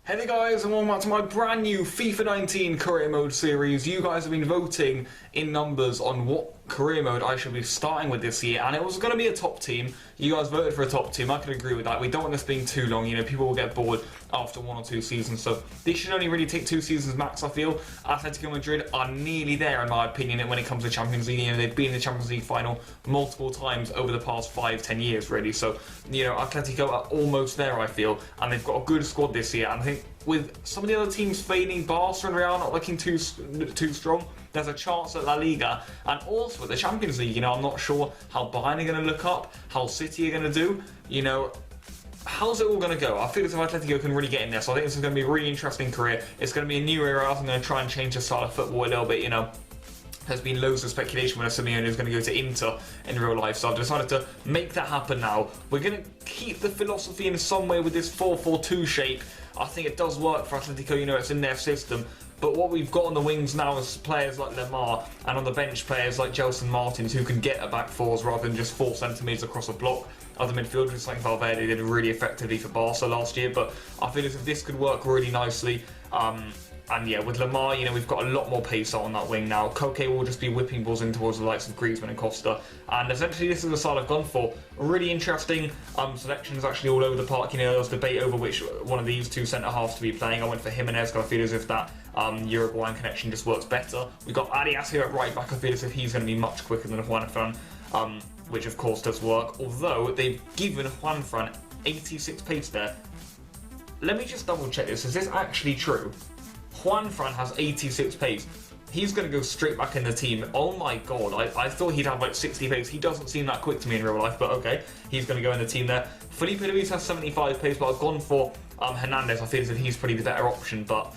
Hey there guys, and welcome back to my brand new FIFA 19 career mode series. You guys have been voting in numbers on what career mode I should be starting with this year, and it was going to be a top team. You guys voted for a top team. I can agree with that. We don't want this being too long, you know, people will get bored after 1 or 2 seasons, so this should only really take 2 seasons max, I feel. Atletico Madrid are nearly there in my opinion when it comes to Champions League. You know, they've been in the Champions League final multiple times over the past 5-10 years really, so you know, Atletico are almost there I feel, and they've got a good squad this year, and I think with some of the other teams fading, Barca and Real not looking too strong, there's a chance at La Liga and also at the Champions League. You know, I'm not sure how Bayern are going to look up, how City are going to do. You know, how's it all going to go? I feel as if Atletico can really get in there, so I think this is going to be a really interesting career. It's going to be a new era. I'm going to try and change the style of football a little bit, you know. There's been loads of speculation when Simeone is going to go to Inter in real life, so I've decided to make that happen now. We're going to keep the philosophy in some way with this 4-4-2 shape. I think it does work for Atletico, you know, it's in their system. But what we've got on the wings now is players like Lemar, and on the bench players like Gelson Martins who can get a back fours rather than just 4 centimetres across a block. Other midfielders like Valverde did really effectively for Barca last year, but I feel as if this could work really nicely. And yeah, with Lemar, you know, we've got a lot more pace on that wing now. Koke will just be whipping balls in towards the likes of Griezmann and Costa. And essentially this is the style I've gone for. Really interesting selections actually all over the park. You know, there was debate over which one of these 2 centre-halves to be playing. I went for Jimenez because I feel as if that Uruguayan connection just works better. We've got Arias here at right back. I feel as if he's going to be much quicker than Juanfran, which of course does work. Although they've given Juanfran 86 pace there. Let me just double check this. Is this actually true? Juanfran has 86 pace. He's going to go straight back in the team. Oh my god, I thought he'd have like 60 pace. He doesn't seem that quick to me in real life, but okay. He's going to go in the team there. Felipe Luis has 75 pace, but I've gone for Hernandez. I feel as if he's probably the better option, but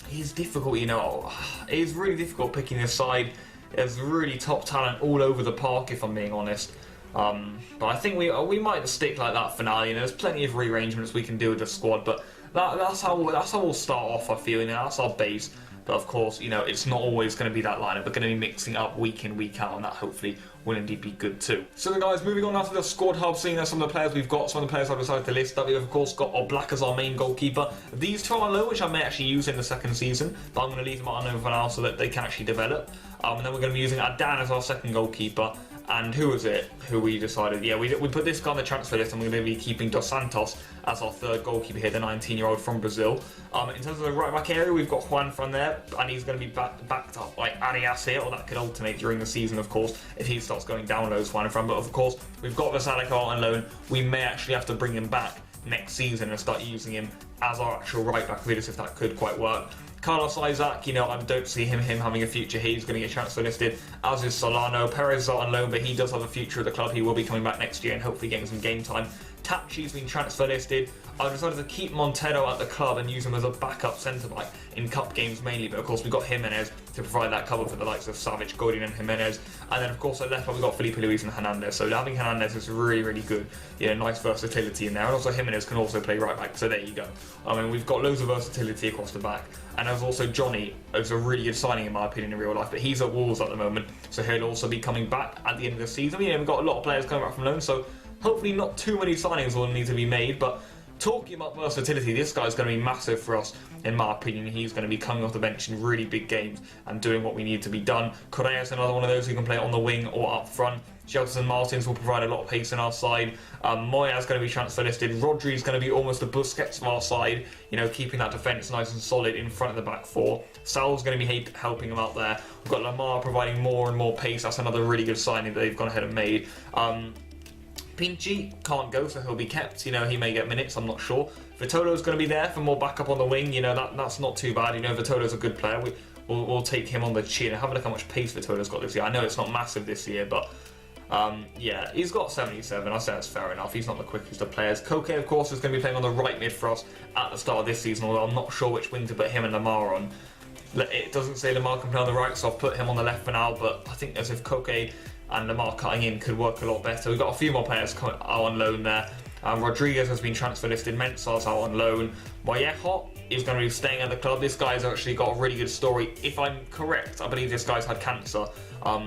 he's difficult, you know. It is really difficult picking this side. There's really top talent all over the park, if I'm being honest. But I think we might stick like that for now. You know, there's plenty of rearrangements we can do with the squad, but that's how we'll start off. I feel, you know, that's our base. But of course, you know, it's not always going to be that lineup. We're going to be mixing up week in, week out, and that hopefully will indeed be good too. So guys, moving on now to the squad hub, seeing as some of the players we've got, some of the players I've decided to list. That we've of course got Oblak as our main goalkeeper. These 2 are on loan, which I may actually use in the second season, but I'm going to leave them on loan for now so that they can actually develop. And then we're going to be using Adan as our second goalkeeper. And who was it who we decided? Yeah, we put this guy on the transfer list, and we're going to be keeping Dos Santos as our third goalkeeper here, the 19-year-old from Brazil. In terms of the right back area, we've got Juanfran there, and he's going to be backed up by Arias here, or that could alternate during the season, of course, if he starts going down low as Juanfran. But of course, we've got Vasalico on loan. We may actually have to bring him back next season and start using him as our actual right back, if that could quite work. Carlos Isaac, you know, I don't see him having a future here. He's going to get transfer listed, as is Solano. Perez is on loan, but he does have a future at the club. He will be coming back next year and hopefully getting some game time. Tachi's been transfer listed. I've decided to keep Montero at the club and use him as a backup centre-back in cup games mainly, but of course we've got Jimenez to provide that cover for the likes of Savic, Godin and Jimenez. And then of course at left back we've got Felipe Luis and Hernandez, so having Hernandez is really, really good. You know, nice versatility in there, and also Jimenez can also play right back, so there you go. I mean, we've got loads of versatility across the back. And there's also Johnny, who's a really good signing in my opinion in real life, but he's at Wolves at the moment, so he'll also be coming back at the end of the season. You know, we've got a lot of players coming back from loan, so hopefully not too many signings will need to be made. But talking about versatility, this guy's going to be massive for us in my opinion. He's going to be coming off the bench in really big games and doing what we need to be done. Correa is another one of those who can play on the wing or up front. Gelson Martins will provide a lot of pace on our side. Moya is going to be transfer listed. Rodri is going to be almost the Busquets of our side, you know, keeping that defence nice and solid in front of the back four. Sal's going to be helping him out there. We've got Lemar providing more and more pace. That's another really good signing that they've gone ahead and made. Pinchy can't go, so he'll be kept. You know, he may get minutes, I'm not sure. Vitolo's going to be there for more backup on the wing. You know, that's not too bad. You know, Vitolo's a good player. We'll take him on the chin. Have a look how much pace Vitolo's got this year. I know it's not massive this year, but yeah, he's got 77. I say that's fair enough. He's not the quickest of players. Koke, of course, is going to be playing on the right mid for us at the start of this season, although I'm not sure which wing to put him and Lemar on. It doesn't say Lemar can play on the right, so I've put him on the left for now, but I think as if Koke and Lemar cutting in could work a lot better. We've got a few more players out on loan there. Rodriguez has been transfer listed. Mensah's out on loan. Vallejo is going to be staying at the club. This guy's actually got a really good story. If I'm correct, I believe this guy's had cancer,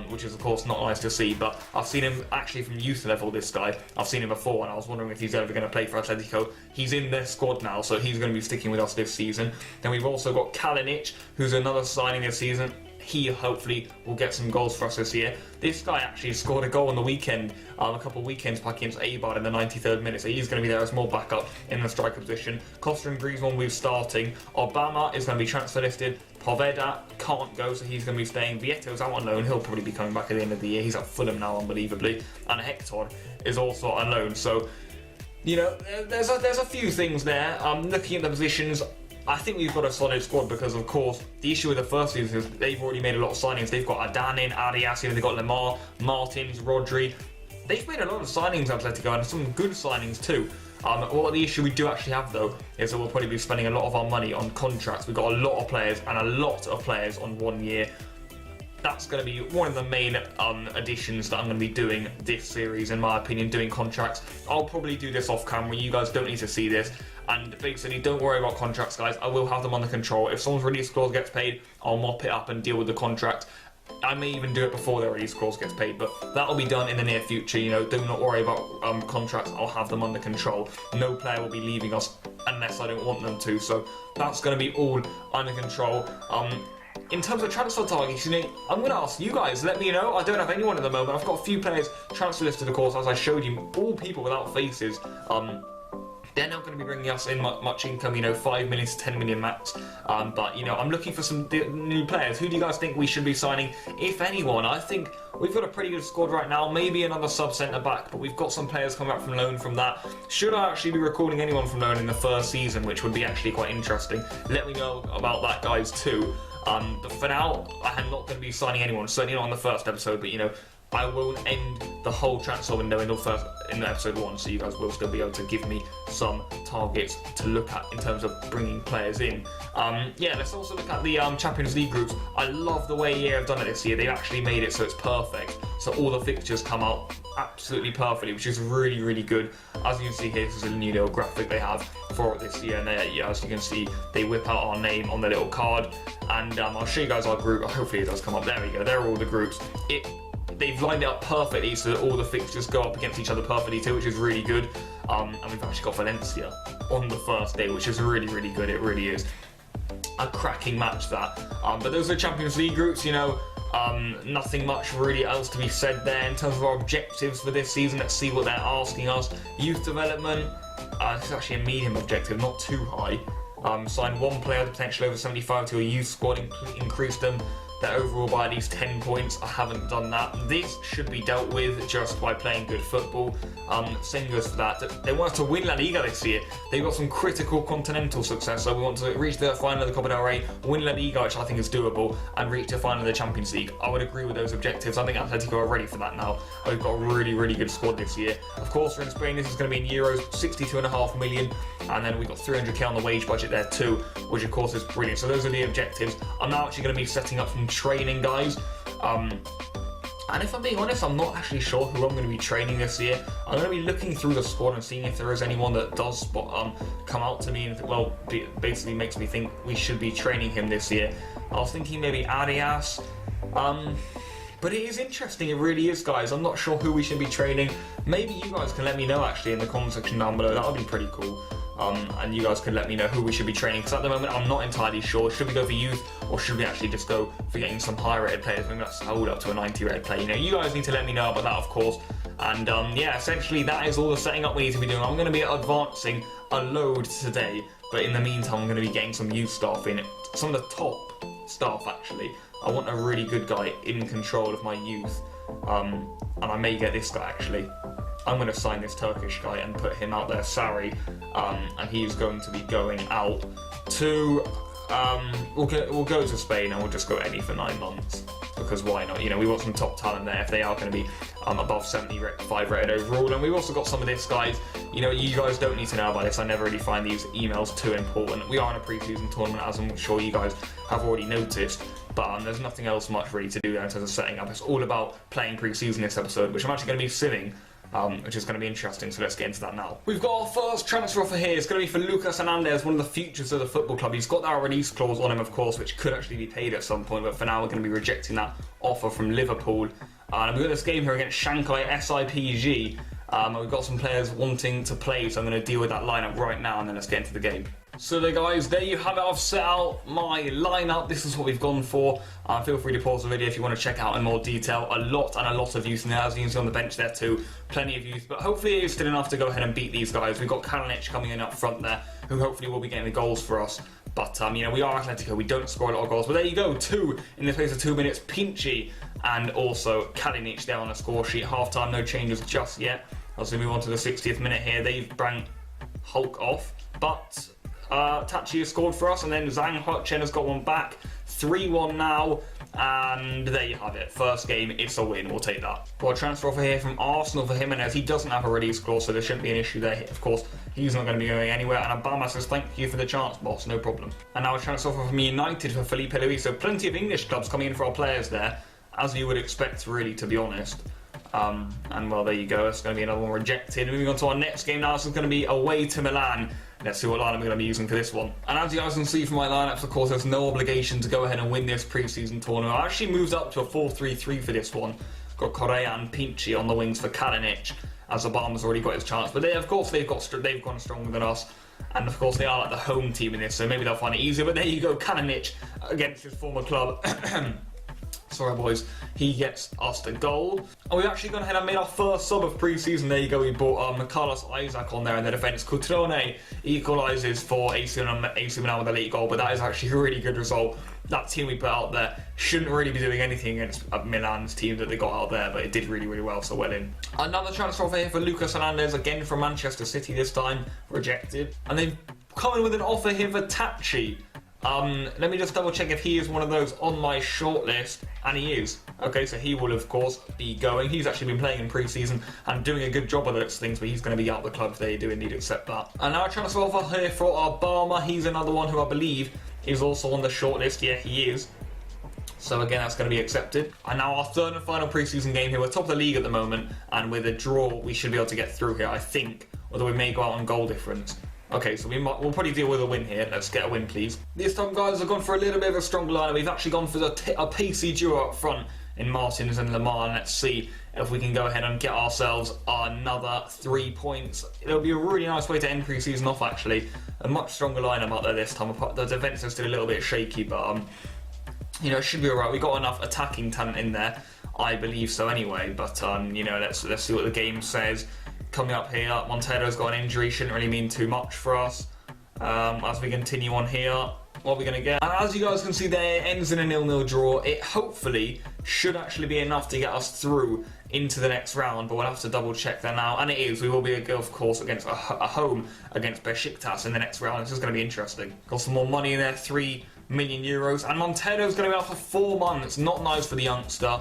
which is of course not nice to see, but I've seen him actually from youth level, this guy. I've seen him before, and I was wondering if he's ever going to play for Atlético. He's in their squad now, so he's going to be sticking with us this season. Then we've also got Kalinic, who's another signing this season. He hopefully will get some goals for us this year. This guy actually scored a goal on the weekend, a couple of weekends back against Eibar in the 93rd minute, so he's going to be there as more backup in the striker position. Costa and Griezmann will be starting. Obama is going to be transfer listed. Poveda can't go, so he's going to be staying. Vieto's out on loan. He'll probably be coming back at the end of the year. He's at Fulham now, unbelievably. And Hector is also on loan. So, you know, there's a few things there. Looking at the positions, I think we've got a solid squad because, of course, the issue with the first season is they've already made a lot of signings. They've got Adanin, Arias, they've got Lemar, Martins, Rodri. They've made a lot of signings, Atletico, and some good signings too. Well, the issue we do actually have, though, is that we'll probably be spending a lot of our money on contracts. We've got a lot of players and a lot of players on 1 year. That's going to be one of the main additions that I'm going to be doing this series, in my opinion, doing contracts. I'll probably do this off camera. You guys don't need to see this. And basically, don't worry about contracts, guys. I will have them under control. If someone's release clause gets paid, I'll mop it up and deal with the contract. I may even do it before their release clause gets paid, but that'll be done in the near future. You know, do not worry about contracts. I'll have them under control. No player will be leaving us unless I don't want them to. So that's going to be all under control. In terms of transfer targets, you know, I'm going to ask you guys, let me know. I don't have anyone at the moment. I've got a few players transfer listed, of course, as I showed you, all people without faces. They're not going to be bringing us in much income, you know, 5 million to 10 million max. But, you know, I'm looking for some new players. Who do you guys think we should be signing, if anyone? I think we've got a pretty good squad right now. Maybe another sub-centre back, but we've got some players coming back from loan from that. Should I actually be recording anyone from loan in the first season, which would be actually quite interesting? Let me know about that, guys, too. But for now, I'm not going to be signing anyone, certainly not on the first episode, but, you know, I won't end the whole transfer window in episode 1, so you guys will still be able to give me some targets to look at in terms of bringing players in. Yeah, let's also look at the Champions League groups. I love the way EA have done it this year. They've actually made it so it's perfect. So all the fixtures come out absolutely perfectly, which is really, really good. As you can see here, this is a new little graphic they have for it this year, and yeah, as you can see, they whip out our name on the little card, and I'll show you guys our group. Hopefully it does come up. There we go. There are all the groups. They've lined it up perfectly so that all the fixtures go up against each other perfectly too, which is really good. And we've actually got Valencia on the first day, which is really, really good. It really is a cracking match, that. But those are the Champions League groups, you know. Nothing much really else to be said there in terms of our objectives for this season. Let's see what they're asking us. Youth development. This is actually a medium objective, not too high. Sign one player with potential over 75 to a youth squad, increase them their overall by at least 10 points. I haven't done that. This should be dealt with just by playing good football. Same goes for that. They want us to win La Liga this year. They've got some critical continental success, so we want to reach the final of the Copa del Rey, win La Liga, which I think is doable, and reach the final of the Champions League. I would agree with those objectives. I think Atletico are ready for that now. We've got a really, really good squad this year. Of course, we're in Spain. This is going to be in euros, 62.5 million, and then we've got 300k on the wage budget there too, which of course is brilliant. So those are the objectives. I'm now actually going to be setting up some training, guys. And if I'm being honest, I'm not actually sure who I'm going to be training this year. I'm going to be looking through the squad and seeing if there is anyone that does come out to me and, well, basically makes me think we should be training him this year. I was thinking maybe Arias. But it is interesting, it really is, guys. I'm not sure who we should be training. Maybe you guys can let me know, actually, in the comment section down below. That would be pretty cool. And you guys can let me know who we should be training, because at the moment I'm not entirely sure. Should we go for youth, or should we actually just go for getting some higher rated players? Maybe that's hold up to a 90 rated player. You know, you guys need to let me know about that, of course. And yeah, essentially that is all the setting up we need to be doing. I'm going to be advancing a load today, but in the meantime I'm going to be getting some youth staff in, some of the top staff actually. I want a really good guy in control of my youth, and I may get this guy actually. I'm going to sign this Turkish guy and put him out there, Sarri, and he's going to be going out to, we'll go to Spain, and we'll just go any for 9 months, because why not? You know, we want some top talent there if they are going to be above 75 rated overall. And we've also got some of this, guys. You know, you guys don't need to know about this. I never really find these emails too important. We are in a pre-season tournament, as I'm sure you guys have already noticed. But there's nothing else much really to do there in terms of setting up. It's all about playing pre-season this episode, which I'm actually going to be simming which is going to be interesting, so let's get into that now. We've got our first transfer offer here. It's going to be for Lucas Hernandez, one of the futures of the football club. He's got that release clause on him, of course, which could actually be paid at some point, but for now we're going to be rejecting that offer from Liverpool. And we've got this game here against Shanghai SIPG. We've got some players wanting to play, so I'm going to deal with that lineup right now, and then let's get into the game. So there, guys, there you have it. I've set out my lineup. This is what we've gone for. Feel free to pause the video if you want to check out in more detail. A lot of youth in there, as you can see on the bench there too. Plenty of youth, but hopefully it is still enough to go ahead and beat these guys. We've got Kalinic coming in up front there, who hopefully will be getting the goals for us. But, you know, we are Atlético. We don't score a lot of goals. But there you go, 2 in the space of 2 minutes. Pinchy and also Kalinic there on the score sheet. Half-time, no changes just yet. As we move on to the 60th minute here, they've brought Hulk off. But Tachi has scored for us, and then Zhang Huchen has got one back. 3-1 now, and there you have it. First game, it's a win. We'll take that. Got a transfer offer here from Arsenal for Jimenez. He doesn't have a release clause, so there shouldn't be an issue there. Of course, he's not going to be going anywhere. And Obama says, thank you for the chance, boss. No problem. And now a transfer offer from United for Felipe Luis. So plenty of English clubs coming in for our players there, as you would expect, really, to be honest. And well, there you go. It's going to be another one rejected. Moving on to our next game now. This is going to be away to Milan. Let's see what lineup we're going to be using for this one. And as you guys can see from my lineups, of course, there's no obligation to go ahead and win this pre-season tournament. I actually moved up to a 4-3-3 for this one. Got Correa and Pinchy on the wings for Kalinic, as Obama's already got his chance. But they, of course, they've gone stronger than us. And of course, they are like the home team in this, so maybe they'll find it easier. But there you go, Kalinic against his former club. Sorry, boys. He gets us the goal. And we've actually gone ahead and made our first sub of pre-season. There you go. We brought Carlos Isaac on there in the defence. Cutrone equalises for AC Milan with a late goal, but that is actually a really good result. That team we put out there shouldn't really be doing anything against Milan's team that they got out there, but it did really, really well, so well in. Another transfer offer here for Lucas Hernandez, again from Manchester City this time, rejected. And they've come in with an offer here for Tachi. Let me just double check if he is one of those on my shortlist, and he is. Okay, so he will of course be going. He's actually been playing in pre-season and doing a good job of those things, but he's going to be out of the club if they do indeed accept that. And now a transfer offer here for Obama. He's another one who I believe is also on the shortlist. Yeah, he is. So again, that's going to be accepted. And now our third and final pre-season game here. We're top of the league at the moment, and with a draw, we should be able to get through here, I think. Although we may go out on goal difference. Okay, so we'll probably deal with a win here. Let's get a win, please. This time, guys, I've gone for a little bit of a stronger lineup. We've actually gone for a pacey duo up front in Martins and Lamar. And let's see if we can go ahead and get ourselves another 3 points. It'll be a really nice way to end pre-season off, actually. A much stronger lineup out there this time. The defence is still a little bit shaky, but you know, it should be alright. We've got enough attacking talent in there. I believe so anyway. But you know, let's see what the game says. Coming up here, Montero's got an injury, shouldn't really mean too much for us. As we continue on here, what are we going to get? And as you guys can see there, it ends in a 0-0 draw. It hopefully should actually be enough to get us through into the next round, but we'll have to double check that now. And it is. We will be, of course, against a home against Besiktas in the next round. This is going to be interesting. Got some more money in there, 3 million euros. And Montero's going to be out for 4 months. Not nice for the youngster.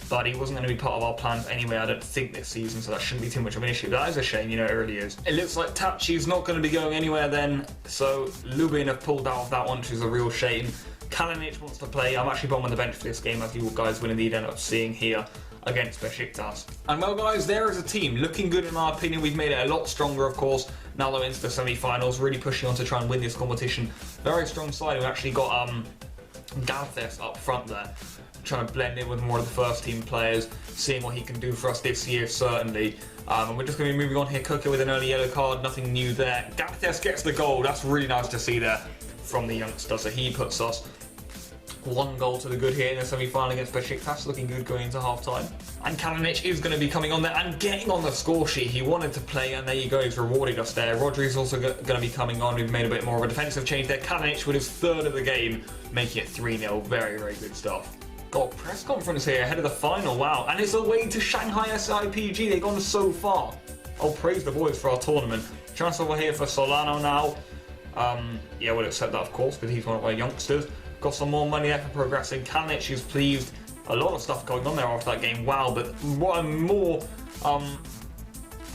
But he wasn't going to be part of our plans anyway, I don't think, this season, so that shouldn't be too much of an issue. That is a shame, you know, it really is. It looks like Tachi's not going to be going anywhere then, so Lubin have pulled out of that one, which is a real shame. Kalinic wants to play. I'm actually bottom on the bench for this game, as you guys will indeed end up seeing here against Besiktas. And well, guys, there is a team looking good in my opinion. We've made it a lot stronger, of course, now that we're into the semi-finals, really pushing on to try and win this competition. Very strong side. We've actually got Galthes up front there, trying to blend in with more of the first team players, seeing what he can do for us this year, certainly. And we're just going to be moving on here. Coker with an early yellow card, nothing new there. Galthes gets the goal. That's really nice to see there from the youngster. So he puts us 1 goal to the good here in the semi-final against Besiktas, looking good going into half-time. And Kalinic is going to be coming on there and getting on the score sheet. He wanted to play, and there you go, he's rewarded us there. Rodri's also going to be coming on. We've made a bit more of a defensive change there. Kalinic with his 3rd of the game, making it 3-0. Very, very good stuff. Got a press conference here ahead of the final, wow. And it's away to Shanghai SIPG. They've gone so far. Oh, praise the boys for our tournament. Transfer over here for Solano now. Yeah, we'll accept that, of course, because he's one of our youngsters. Got some more money there for progressing. Kalinic is pleased. A lot of stuff going on there after that game, wow. But what I'm more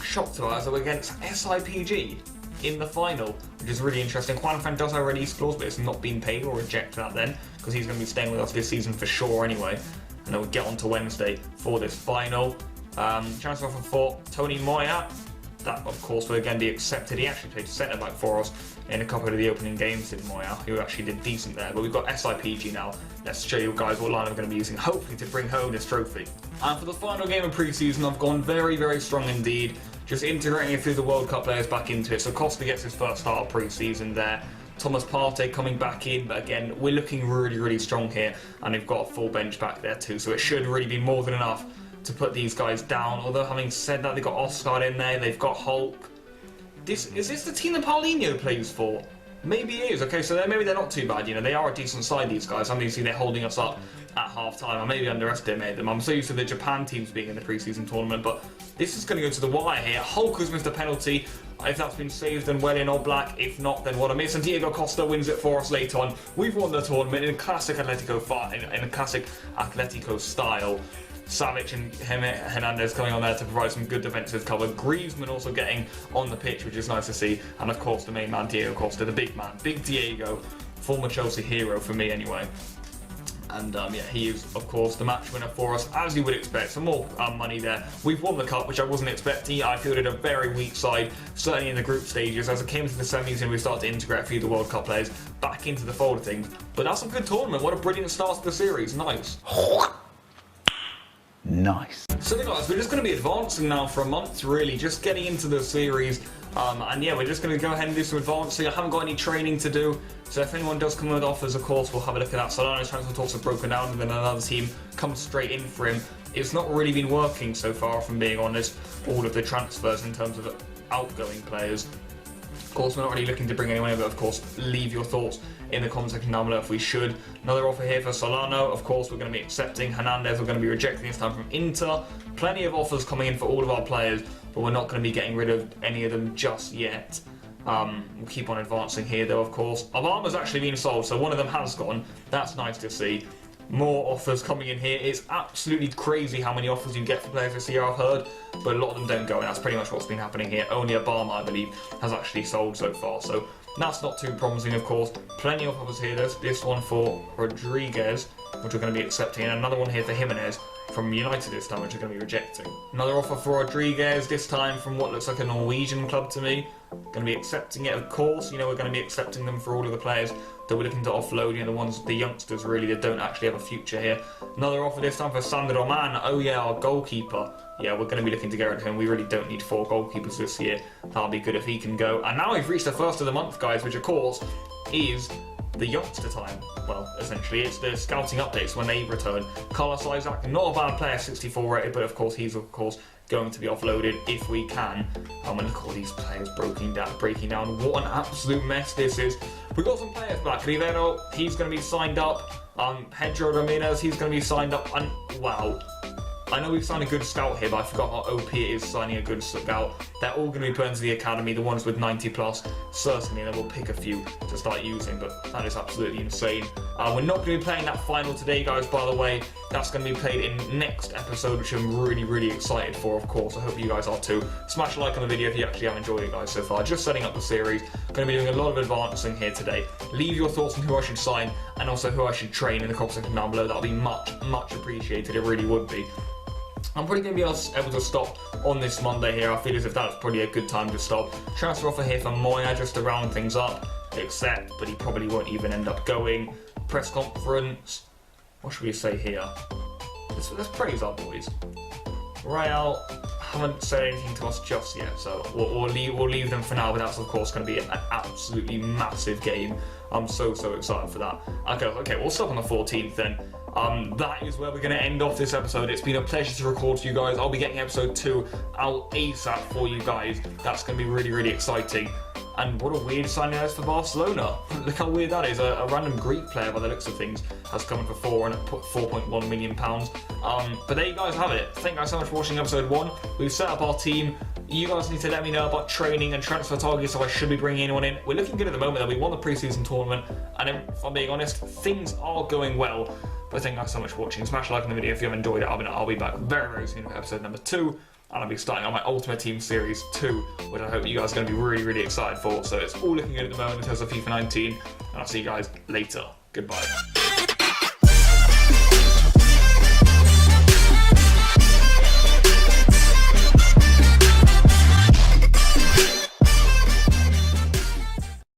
shocked about is that we're against SIPG in the final, which is really interesting. Juan Fran does have a release clause, but it's not been paid. Or reject that then, because he's going to be staying with us this season for sure anyway. And then we'll get on to Wednesday for this final. Transfer offer for Tony Moya. That, of course, will again be accepted. He actually played centre back for us in a couple of the opening games, did Moya, who actually did decent there. But we've got SIPG now. Let's show you guys what line I'm going to be using, hopefully to bring home this trophy. And for the final game of pre-season, I've gone very, very strong indeed. Just integrating a few of the World Cup players back into it. So Costa gets his first start of pre-season there. Thomas Partey coming back in, but again, we're looking really, really strong here. And they've got a full bench back there too, so it should really be more than enough to put these guys down. Although having said that, they've got Oscar in there, they've got Hulk. Is this the team that Paulinho plays for? Maybe it is. Okay, so maybe they're not too bad, you know, they are a decent side, these guys. Obviously they're holding us up at half-time. I maybe underestimated them. I'm so used to the Japan teams being in the pre-season tournament, but this is going to go to the wire here. Hulk has missed a penalty. If that's been saved, then well in All Black. If not, then what a miss. And Diego Costa wins it for us later on. We've won the tournament in classic Atletico style. Savic and Hernandez coming on there to provide some good defensive cover. Griezmann also getting on the pitch, which is nice to see. And of course, the main man, Diego Costa, the big man, Big Diego, former Chelsea hero for me anyway. And yeah, he is, of course, the match winner for us, as you would expect. Some more money there. We've won the cup, which I wasn't expecting. I fielded a very weak side, certainly in the group stages. As it came to the semis and we started to integrate a few of the World Cup players back into the fold of things. But that's a good tournament. What a brilliant start to the series. Nice. Nice. So guys, we're just going to be advancing now for a month, really, just getting into the series. And yeah, we're just going to go ahead and do some advancing. I haven't got any training to do, so if anyone does come with offers, of course, we'll have a look at that. Solano's transfer talks have broken down, and then another team comes straight in for him. It's not really been working so far, if I'm being honest, all of the transfers in terms of outgoing players. Of course, we're not really looking to bring anyone in, but of course, leave your thoughts in the comment section down below if we should. Another offer here for Solano. Of course, we're going to be accepting. Hernandez, we're going to be rejecting this time from Inter. Plenty of offers coming in for all of our players, but we're not going to be getting rid of any of them just yet. We'll keep on advancing here, though, of course. Obama's actually been sold, so one of them has gone. That's nice to see. More offers coming in here. It's absolutely crazy how many offers you get for players this year, I've heard, but a lot of them don't go, and that's pretty much what's been happening here. Only Obama, I believe, has actually sold so far, so that's not too promising, of course. Plenty of offers here. There's this one for Rodriguez, which we're going to be accepting, and another one here for Jimenez from United this time, which we're going to be rejecting. Another offer for Rodriguez, this time from what looks like a Norwegian club to me. Going to be accepting it, of course. You know, we're going to be accepting them for all of the players that we're looking to offload, you know, the youngsters really that don't actually have a future here. Another offer this time for Sander Roman. Oh yeah, our goalkeeper. Yeah, we're going to be looking to get rid of him. We really don't need 4 goalkeepers this year. That'll be good if he can go. And now we've reached the first of the month, guys, which of course is the youngster time. Well, essentially, it's the scouting updates when they return. Carlos Isaac, not a bad player, 64 rated, but of course he's going to be offloaded if we can. And look at all these players breaking down. What an absolute mess this is. We've got some players back. Rivero, he's going to be signed up. Pedro Ramirez, he's going to be signed up. And wow. I know we've signed a good scout here, but I forgot how OP it is signing a good scout. They're all going to be put into the academy, the ones with 90 plus, certainly, and then we'll pick a few to start using, but that is absolutely insane. We're not going to be playing that final today, guys, by the way. That's going to be played in next episode, which I'm really, really excited for, of course. I hope you guys are too. Smash a like on the video if you actually have enjoyed it, guys, so far. Just setting up the series. Going to be doing a lot of advancing here today. Leave your thoughts on who I should sign and also who I should train in the comment section down below. That'll be much, much appreciated. It really would be. I'm probably going to be able to stop on this Monday here. I feel as if that's probably a good time to stop. Transfer offer here for Moya just to round things up. Accept, but he probably won't even end up going. Press conference. What should we say here? Let's praise our boys. Real haven't said anything to us just yet, so we'll leave them for now, but that's of course going to be an absolutely massive game. I'm so excited for that. Okay, we'll stop on the 14th then. That is where we're going to end off this episode. It's been a pleasure to record to you guys. I'll be getting episode 2 out ASAP for you guys. That's going to be really, really exciting. And what a weird signing that is for Barcelona. Look how weird that is. A random Greek player, by the looks of things, has come in for 4.1 million pounds. But there you guys have it. Thank you guys so much for watching episode 1. We've set up our team. You guys need to let me know about training and transfer targets, so I should be bringing anyone in. We're looking good at the moment, though. We won the preseason tournament, and if I'm being honest, things are going well. But thank you guys so much for watching. Smash a like on the video if you have enjoyed it. I'll be back very, very soon with episode number 2. And I'll be starting on my Ultimate Team Series 2, which I hope you guys are going to be really, really excited for. So it's all looking good at the moment in terms of FIFA 19. And I'll see you guys later. Goodbye.